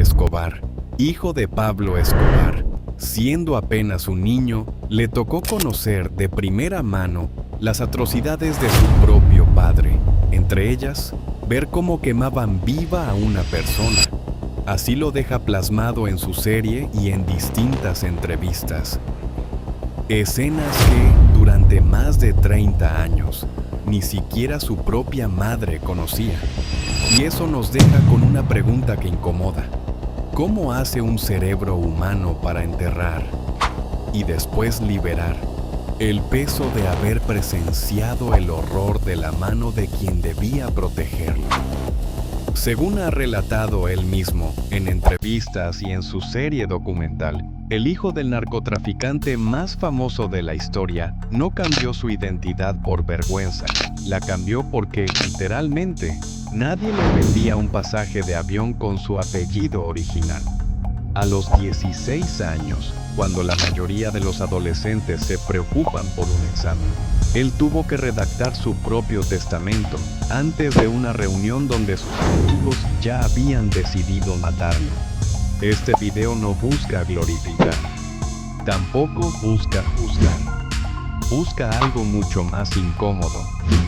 Escobar, hijo de Pablo Escobar, siendo apenas un niño, le tocó conocer de primera mano las atrocidades de su propio padre, entre ellas, ver cómo quemaban viva a una persona. Así lo deja plasmado en su serie y en distintas entrevistas. Escenas que, durante más de 30 años, ni siquiera su propia madre conocía. Y eso nos deja con una pregunta que incomoda. ¿Cómo hace un cerebro humano para enterrar y después liberar el peso de haber presenciado el horror de la mano de quien debía protegerlo? Según ha relatado él mismo en entrevistas y en su serie documental, el hijo del narcotraficante más famoso de la historia no cambió su identidad por vergüenza, la cambió porque, literalmente, nadie le vendía un pasaje de avión con su apellido original. A los 16 años, cuando la mayoría de los adolescentes se preocupan por un examen, él tuvo que redactar su propio testamento antes de una reunión donde sus amigos ya habían decidido matarlo. Este video no busca glorificar, tampoco busca juzgar. Busca algo mucho más incómodo: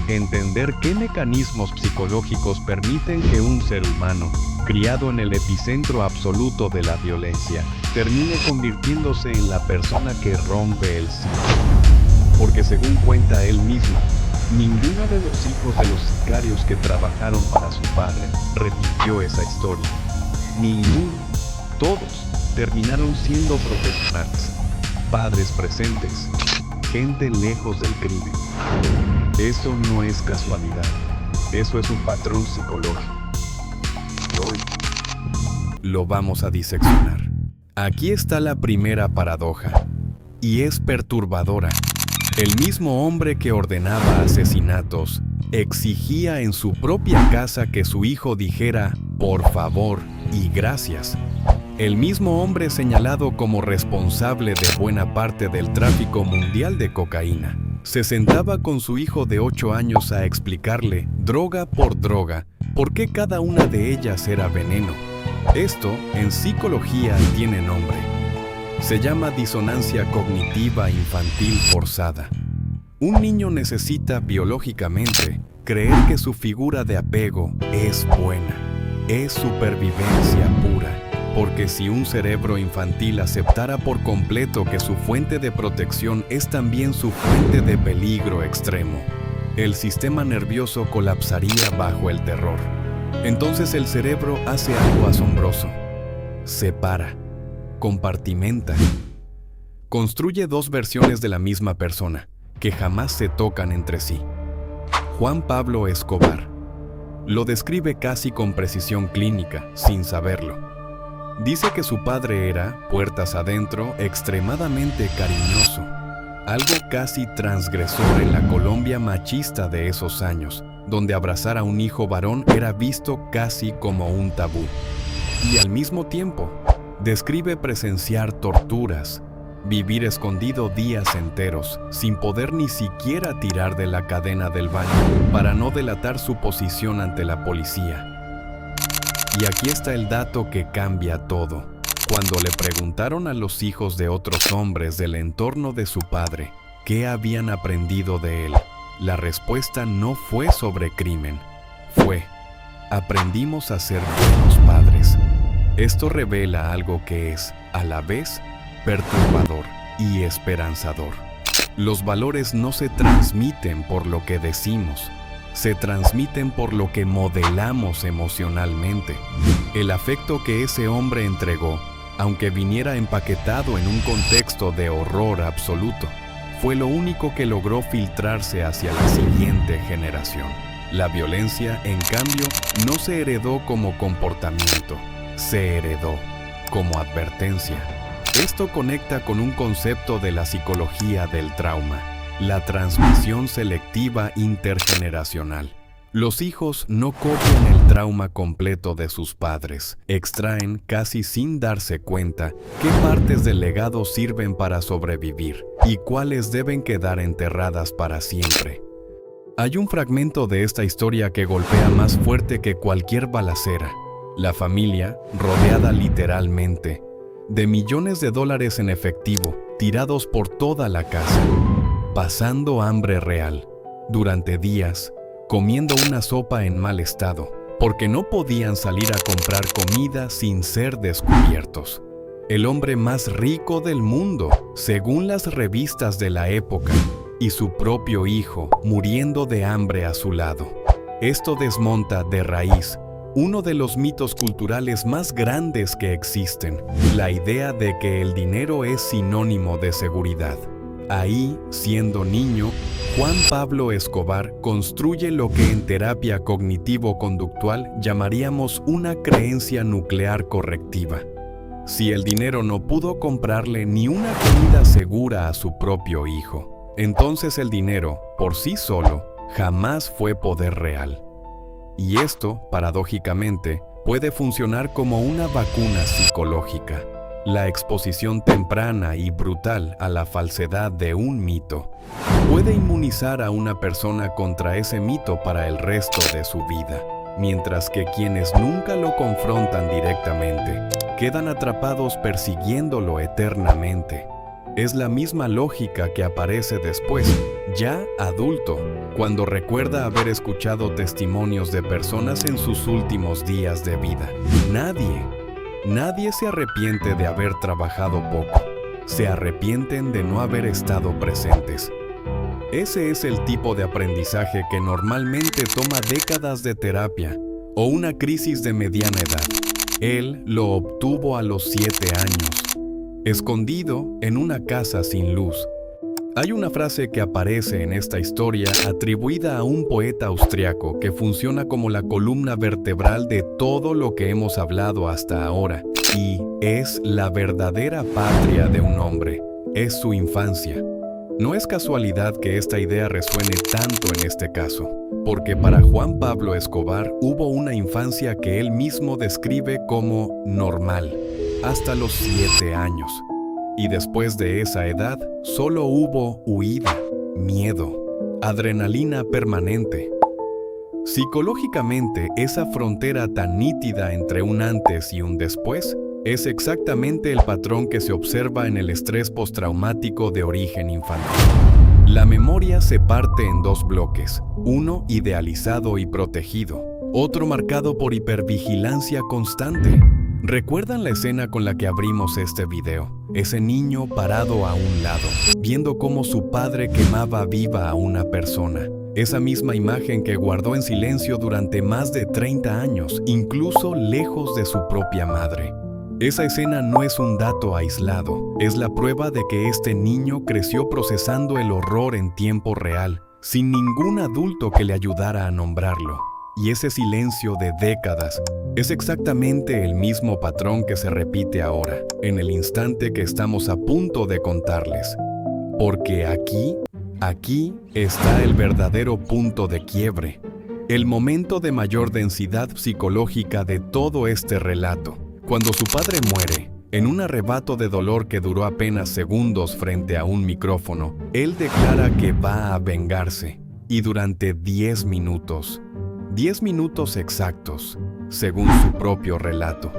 entender qué mecanismos psicológicos permiten que un ser humano, criado en el epicentro absoluto de la violencia, termine convirtiéndose en la persona que rompe el ciclo. Porque según cuenta él mismo, ninguno de los hijos de los sicarios que trabajaron para su padre repitió esa historia. Ninguno. Todos terminaron siendo profesionales, padres presentes, gente lejos del crimen. Eso no es casualidad, eso es un patrón psicológico. Hoy lo vamos a diseccionar. Aquí está la primera paradoja, y es perturbadora. El mismo hombre que ordenaba asesinatos exigía en su propia casa que su hijo dijera por favor y gracias. El mismo hombre señalado como responsable de buena parte del tráfico mundial de cocaína se sentaba con su hijo de 8 años a explicarle, droga por droga, por qué cada una de ellas era veneno. Esto, en psicología, tiene nombre. Se llama disonancia cognitiva infantil forzada. Un niño necesita biológicamente creer que su figura de apego es buena, es supervivencia pura. Porque si un cerebro infantil aceptara por completo que su fuente de protección es también su fuente de peligro extremo, el sistema nervioso colapsaría bajo el terror. Entonces el cerebro hace algo asombroso. Separa, compartimenta. Construye dos versiones de la misma persona, que jamás se tocan entre sí. Juan Pablo Escobar lo describe casi con precisión clínica, sin saberlo. Dice que su padre era, puertas adentro, extremadamente cariñoso, algo casi transgresor en la Colombia machista de esos años, donde abrazar a un hijo varón era visto casi como un tabú. Y al mismo tiempo, describe presenciar torturas, vivir escondido días enteros, sin poder ni siquiera tirar de la cadena del baño para no delatar su posición ante la policía. Y aquí está el dato que cambia todo. Cuando le preguntaron a los hijos de otros hombres del entorno de su padre qué habían aprendido de él, la respuesta no fue sobre crimen, fue: aprendimos a ser buenos padres. Esto revela algo que es, a la vez, perturbador y esperanzador. Los valores no se transmiten por lo que decimos, se transmiten por lo que modelamos emocionalmente. El afecto que ese hombre entregó, aunque viniera empaquetado en un contexto de horror absoluto, fue lo único que logró filtrarse hacia la siguiente generación. La violencia, en cambio, no se heredó como comportamiento, se heredó como advertencia. Esto conecta con un concepto de la psicología del trauma: la transmisión selectiva intergeneracional. Los hijos no copian el trauma completo de sus padres, extraen, casi sin darse cuenta, qué partes del legado sirven para sobrevivir y cuáles deben quedar enterradas para siempre. Hay un fragmento de esta historia que golpea más fuerte que cualquier balacera. La familia, rodeada literalmente de millones de dólares en efectivo, tirados por toda la casa, pasando hambre real, durante días, comiendo una sopa en mal estado, porque no podían salir a comprar comida sin ser descubiertos. El hombre más rico del mundo, según las revistas de la época, y su propio hijo muriendo de hambre a su lado. Esto desmonta de raíz uno de los mitos culturales más grandes que existen, la idea de que el dinero es sinónimo de seguridad. Ahí, siendo niño, Juan Pablo Escobar construye lo que en terapia cognitivo-conductual llamaríamos una creencia nuclear correctiva. Si el dinero no pudo comprarle ni una comida segura a su propio hijo, entonces el dinero, por sí solo, jamás fue poder real. Y esto, paradójicamente, puede funcionar como una vacuna psicológica. La exposición temprana y brutal a la falsedad de un mito puede inmunizar a una persona contra ese mito para el resto de su vida, mientras que quienes nunca lo confrontan directamente quedan atrapados persiguiéndolo eternamente. Es la misma lógica que aparece después, ya adulto, cuando recuerda haber escuchado testimonios de personas en sus últimos días de vida. Nadie se arrepiente de haber trabajado poco. Se arrepienten de no haber estado presentes. Ese es el tipo de aprendizaje que normalmente toma décadas de terapia o una crisis de mediana edad. Él lo obtuvo a los 7 años, escondido en una casa sin luz. Hay una frase que aparece en esta historia atribuida a un poeta austriaco que funciona como la columna vertebral de todo lo que hemos hablado hasta ahora, y es la verdadera patria de un hombre, es su infancia. No es casualidad que esta idea resuene tanto en este caso, porque para Juan Pablo Escobar hubo una infancia que él mismo describe como normal, hasta los 7 años. Y después de esa edad, solo hubo huida, miedo, adrenalina permanente. Psicológicamente, esa frontera tan nítida entre un antes y un después es exactamente el patrón que se observa en el estrés postraumático de origen infantil. La memoria se parte en 2 bloques, uno idealizado y protegido, otro marcado por hipervigilancia constante. ¿Recuerdan la escena con la que abrimos este video? Ese niño parado a un lado, viendo cómo su padre quemaba viva a una persona. Esa misma imagen que guardó en silencio durante más de 30 años, incluso lejos de su propia madre. Esa escena no es un dato aislado, es la prueba de que este niño creció procesando el horror en tiempo real, sin ningún adulto que le ayudara a nombrarlo. Y ese silencio de décadas es exactamente el mismo patrón que se repite ahora, en el instante que estamos a punto de contarles. Porque aquí está el verdadero punto de quiebre, el momento de mayor densidad psicológica de todo este relato. Cuando su padre muere, en un arrebato de dolor que duró apenas segundos frente a un micrófono, él declara que va a vengarse, y durante 10 minutos exactos, según su propio relato,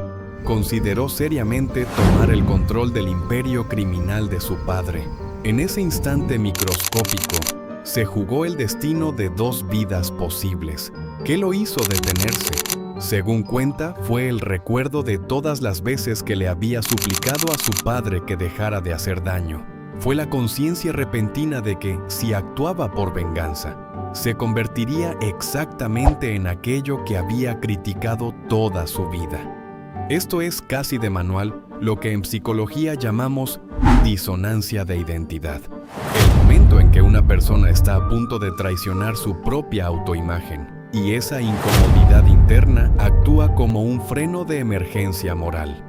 consideró seriamente tomar el control del imperio criminal de su padre. En ese instante microscópico, se jugó el destino de 2 vidas posibles. ¿Qué lo hizo detenerse? Según cuenta, fue el recuerdo de todas las veces que le había suplicado a su padre que dejara de hacer daño. Fue la conciencia repentina de que, si actuaba por venganza, se convertiría exactamente en aquello que había criticado toda su vida. Esto es casi de manual lo que en psicología llamamos disonancia de identidad. El momento en que una persona está a punto de traicionar su propia autoimagen, y esa incomodidad interna actúa como un freno de emergencia moral.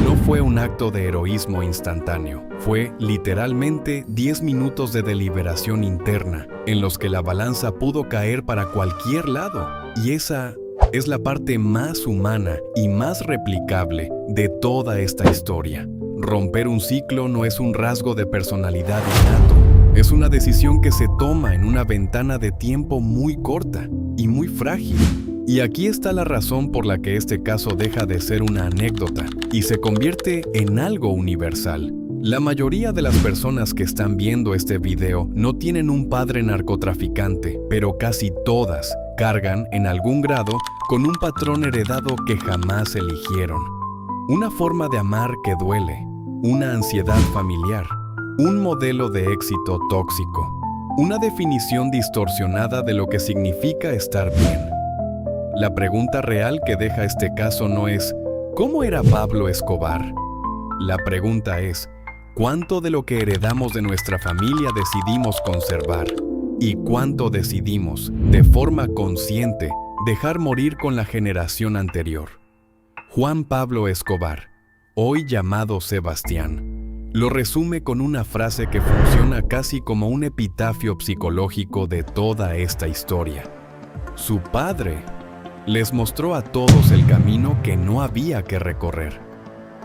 No fue un acto de heroísmo instantáneo, fue literalmente 10 minutos de deliberación interna, en los que la balanza pudo caer para cualquier lado. Y esa es la parte más humana y más replicable de toda esta historia. Romper un ciclo no es un rasgo de personalidad innato, es una decisión que se toma en una ventana de tiempo muy corta y muy frágil. Y aquí está la razón por la que este caso deja de ser una anécdota y se convierte en algo universal. La mayoría de las personas que están viendo este video no tienen un padre narcotraficante, pero casi todas cargan en algún grado con un patrón heredado que jamás eligieron. Una forma de amar que duele, una ansiedad familiar, un modelo de éxito tóxico, una definición distorsionada de lo que significa estar bien. La pregunta real que deja este caso no es ¿cómo era Pablo Escobar? La pregunta es ¿cuánto de lo que heredamos de nuestra familia decidimos conservar? ¿Y cuánto decidimos, de forma consciente, dejar morir con la generación anterior? Juan Pablo Escobar, hoy llamado Sebastián, lo resume con una frase que funciona casi como un epitafio psicológico de toda esta historia. Su padre les mostró a todos el camino que no había que recorrer.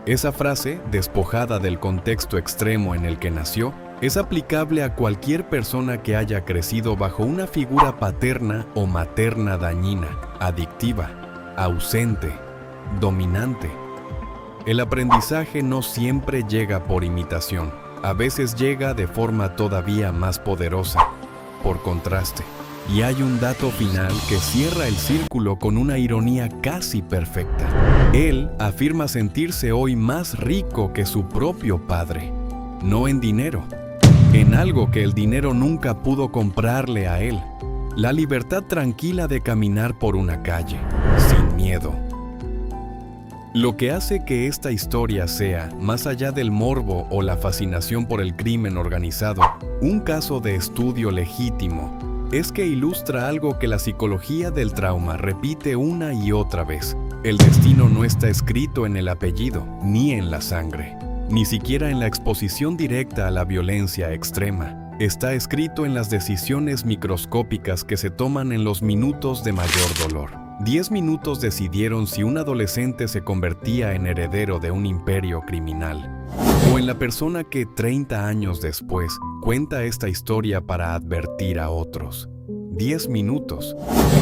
Esa frase, despojada del contexto extremo en el que nació, es aplicable a cualquier persona que haya crecido bajo una figura paterna o materna dañina, adictiva, ausente, dominante. El aprendizaje no siempre llega por imitación, a veces llega de forma todavía más poderosa, por contraste. Y hay un dato final que cierra el círculo con una ironía casi perfecta. Él afirma sentirse hoy más rico que su propio padre, no en dinero, en algo que el dinero nunca pudo comprarle a él, la libertad tranquila de caminar por una calle, sin miedo. Lo que hace que esta historia sea, más allá del morbo o la fascinación por el crimen organizado, un caso de estudio legítimo, es que ilustra algo que la psicología del trauma repite una y otra vez. El destino no está escrito en el apellido, ni en la sangre, ni siquiera en la exposición directa a la violencia extrema. Está escrito en las decisiones microscópicas que se toman en los minutos de mayor dolor. 10 minutos decidieron si un adolescente se convertía en heredero de un imperio criminal, o en la persona que 30 años después cuenta esta historia para advertir a otros. 10 minutos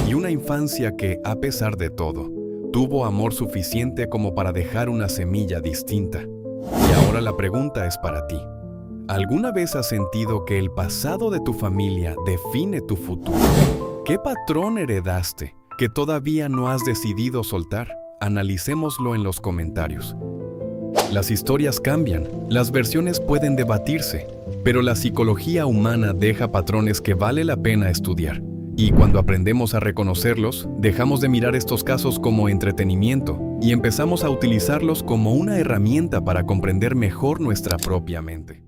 y una infancia que, a pesar de todo, tuvo amor suficiente como para dejar una semilla distinta. Y ahora la pregunta es para ti. ¿Alguna vez has sentido que el pasado de tu familia define tu futuro? ¿Qué patrón heredaste que todavía no has decidido soltar? Analicémoslo en los comentarios. Las historias cambian, las versiones pueden debatirse, pero la psicología humana deja patrones que vale la pena estudiar. Y cuando aprendemos a reconocerlos, dejamos de mirar estos casos como entretenimiento y empezamos a utilizarlos como una herramienta para comprender mejor nuestra propia mente.